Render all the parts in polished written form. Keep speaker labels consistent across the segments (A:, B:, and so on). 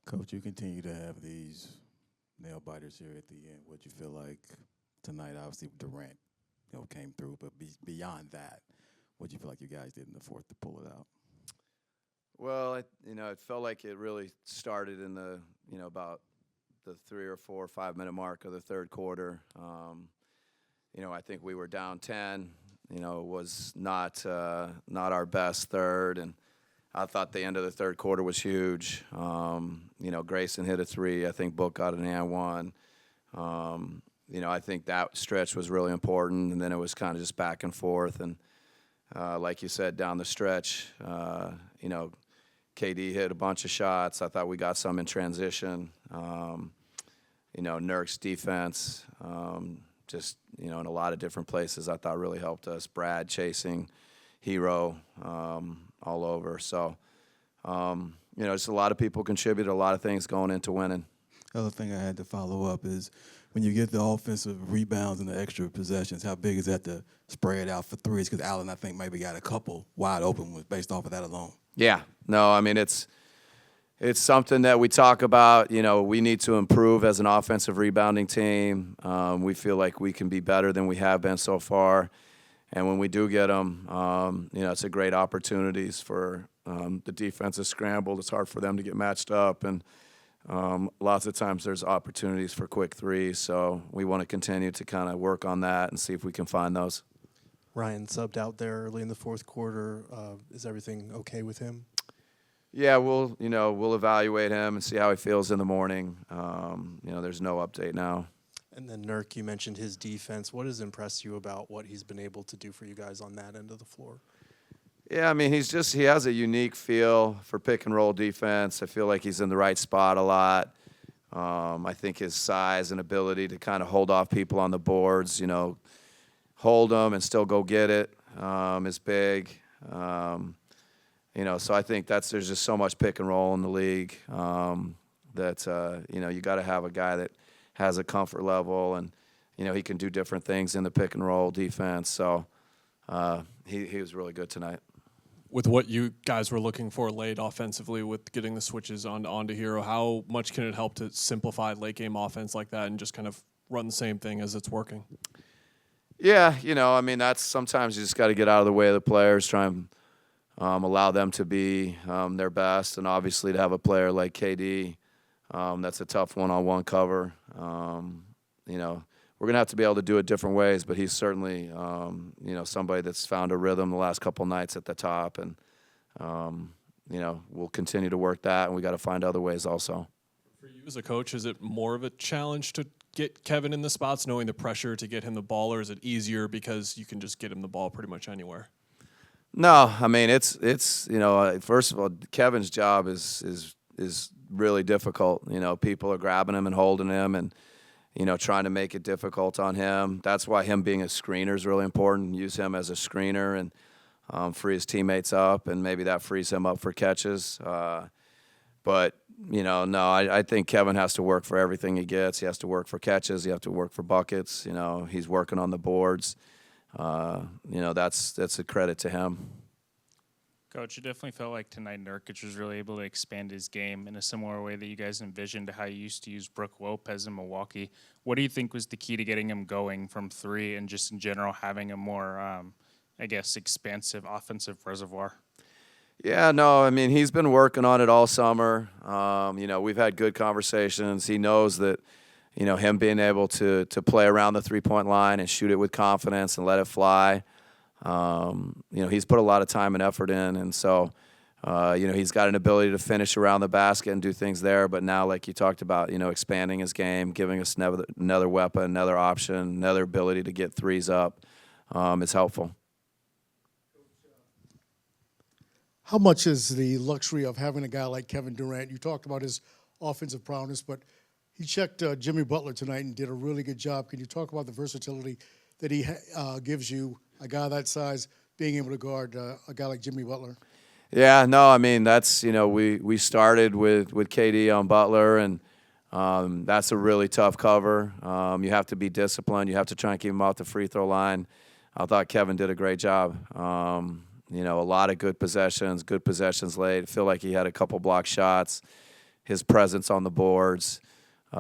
A: Coach, you continue to have these nail biters here at the end. What you feel like tonight? Obviously, Durant, came through, but beyond that, what you feel like you guys did in the fourth to pull it out?
B: Well, it felt like it really started in the, about the 3 or 4 or 5 minute mark of the third quarter. I think we were down 10. It was not our best third, and I thought the end of the third quarter was huge. Grayson hit a 3. I think Book got an and one. I think that stretch was really important, and then it was kind of just back and forth. And like you said, down the stretch, KD hit a bunch of shots. I thought we got some in transition. Nurk's defense, in a lot of different places, I thought really helped us. Brad chasing, Hero, all over. So, just a lot of people contributed a lot of things going into winning.
A: The other thing I had to follow up is when you get the offensive rebounds and the extra possessions, how big is that to spread out for threes? Because Allen, I think, maybe got a couple wide open based off of that alone.
B: Yeah. No, I mean, it's something that we talk about. We need to improve as an offensive rebounding team. We feel like we can be better than we have been so far. And when we do get them, it's a great opportunities for the defensive scramble. It's hard for them to get matched up. And lots of times there's opportunities for quick threes. So we want to continue to kind of work on that and see if we can find those.
C: Ryan subbed out there early in the fourth quarter. Is everything okay with him?
B: Yeah, we'll evaluate him and see how he feels in the morning. There's no update now.
C: And then Nurk, you mentioned his defense. What has impressed you about what he's been able to do for you guys on that end of the floor?
B: Yeah, I mean, he has a unique feel for pick and roll defense. I feel like he's in the right spot a lot. I think his size and ability to kind of hold off people on the boards, hold them and still go get it, is big. So I think there's just so much pick and roll in the league that you got to have a guy that has a comfort level and he can do different things in the pick and roll defense. So he was really good tonight.
D: With what you guys were looking for late offensively with getting the switches onto Hero, how much can it help to simplify late game offense like that and just kind of run the same thing as it's working?
B: Yeah, that's sometimes you just got to get out of the way of the players, try and allow them to be their best, and obviously to have a player like KD, that's a tough one-on-one cover. We're going to have to be able to do it different ways, but he's certainly, somebody that's found a rhythm the last couple nights at the top, and, we'll continue to work that, and we got to find other ways also.
D: For you as a coach, is it more of a challenge to get Kevin in the spots, knowing the pressure to get him the ball, or is it easier because you can just get him the ball pretty much anywhere?
B: No, I mean, it's first of all, Kevin's job is really difficult. People are grabbing him and holding him and, trying to make it difficult on him. That's why him being a screener is really important. Use him as a screener and free his teammates up, and maybe that frees him up for catches. But, no, I think Kevin has to work for everything he gets. He has to work for catches. He has to work for buckets. He's working on the boards. That's a credit to him.
E: Coach, it definitely felt like tonight Nurkic was really able to expand his game in a similar way that you guys envisioned how you used to use Brook Lopez in Milwaukee. What do you think was the key to getting him going from three and just in general having a more, expansive offensive reservoir?
B: Yeah, no, I mean, he's been working on it all summer. We've had good conversations. He knows that, him being able to play around the three-point line and shoot it with confidence and let it fly. He's put a lot of time and effort in, and so, he's got an ability to finish around the basket and do things there. But now, like you talked about, expanding his game, giving us another weapon, another option, another ability to get threes up is helpful.
F: How much is the luxury of having a guy like Kevin Durant? You talked about his offensive prowess, but he checked Jimmy Butler tonight and did a really good job. Can you talk about the versatility that he gives you, a guy that size, being able to guard a guy like Jimmy Butler?
B: Yeah, no, I mean, that's, we started with KD on Butler, and that's a really tough cover. You have to be disciplined. You have to try and keep him off the free throw line. I thought Kevin did a great job. A lot of good possessions late. I feel like he had a couple block shots. his presence on the boards.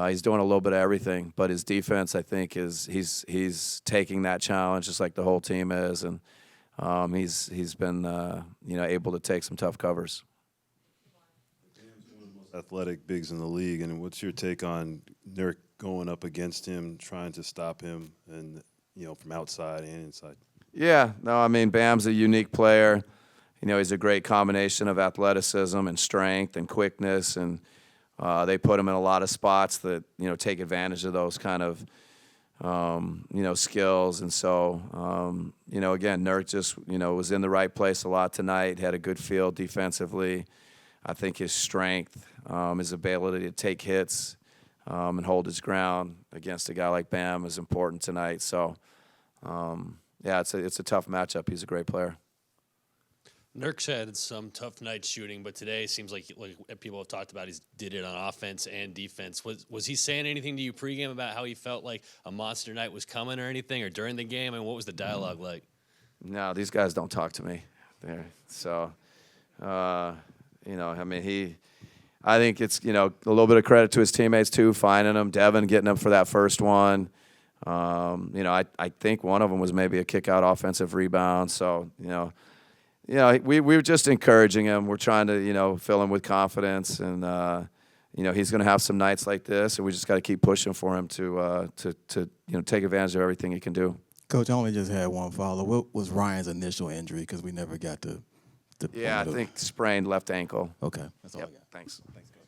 B: He's doing a little bit of everything, but his defense, I think, he's taking that challenge just like the whole team is, and he's been able to take some tough covers.
G: Athletic bigs in the league, and what's your take on Nurk going up against him, trying to stop him, and from outside and inside?
B: Yeah, no, I mean Bam's a unique player. He's a great combination of athleticism and strength and quickness, and they put him in a lot of spots that take advantage of those kind of skills. And so again, Nurk just was in the right place a lot tonight. Had a good feel defensively. I think his strength, his ability to take hits and hold his ground against a guy like Bam is important tonight. So, yeah, it's a tough matchup. He's a great player.
H: Nurk's had some tough nights shooting, but today seems like people have talked about, he did it on offense and defense. Was he saying anything to you pregame about how he felt like a monster night was coming or anything, or during the game? And what was the dialogue like?
B: No, these guys don't talk to me. So, I mean, I think it's, a little bit of credit to his teammates too, finding him, Devin getting him for that first one. I think one of them was maybe a kick-out offensive rebound. So, we were just encouraging him. We're trying to, fill him with confidence, and he's going to have some nights like this, and we just got to keep pushing for him to take advantage of everything he can do.
A: Coach, I only just had one follow. What was Ryan's initial injury? Because we never got to.
B: Yeah, I think sprained left ankle.
A: Okay, that's all
B: Yep,
A: I got.
B: thanks.
A: Thanks, Coach.